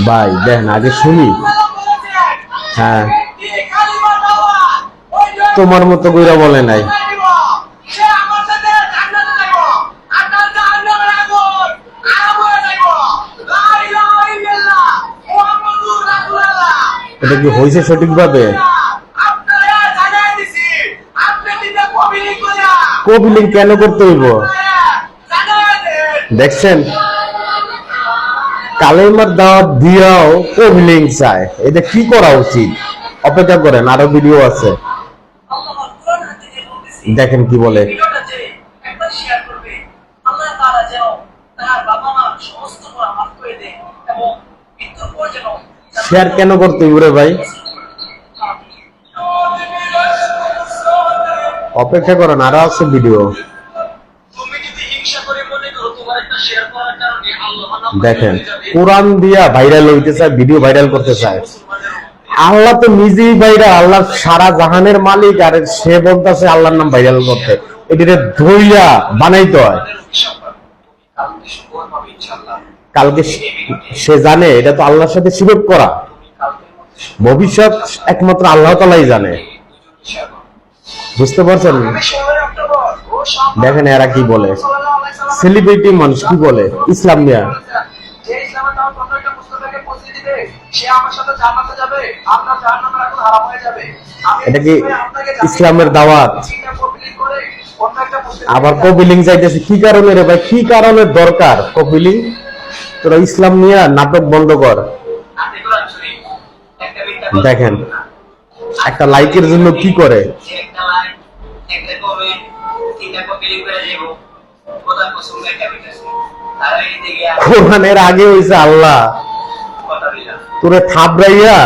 ভাই দেখেন আগে শুনি। হ্যাঁ, তোমার মতো কইরা বলে নাই। এটা কি হয়েছে সঠিকভাবে? কপিলিং কেন করতে হইব? দেখছেন, কালেমার দাওয়াত দিয়াও কপিলিং চায়, এটা কি করা উচিত? অপেক্ষা করেন, আরো ভিডিও আছে, দেখেন কি বলে। শেয়ার কেন করতে হইব রে ভাই? অপেক্ষা করেন, আরো আছে ভিডিও, দেখেন। কোরআন দিয়া ভাইরাল হইতে চায়, ভিডিও ভাইরাল করতে চায়। আল্লাহ তো নিজেই ভাইরাল, আল্লাহ সারা জাহানের মালিক, আর সে বলতেছে আল্লাহর নাম ভাইরাল করতে। এটিরে ধৈর্য বানাইতে হয়। কালকে সে জানে এটা তো আল্লাহর সাথে শিরক করা, ভবিষ্যৎ একমাত্র আল্লাহ তাআলাই জানে। বুঝতে পারছেন? দেখেন এরা কি বলে, সেলিব্রিটি মানুষ কি বলে ইসলাম নিয়ে। এটা কি ইসলামের দাওয়াত? আবার কপিলিং চাইতেছে কি কারণে রে ভাই? কি কারণে দরকার কপিলিং? তোরা ইসলাম নিয়ে নাটক বন্ধ কর। দেখেন একটা লাইকের জন্য কি করে। কোরআনের আগে হইছে আল্লাহ, তোরে থাবড়াইয়া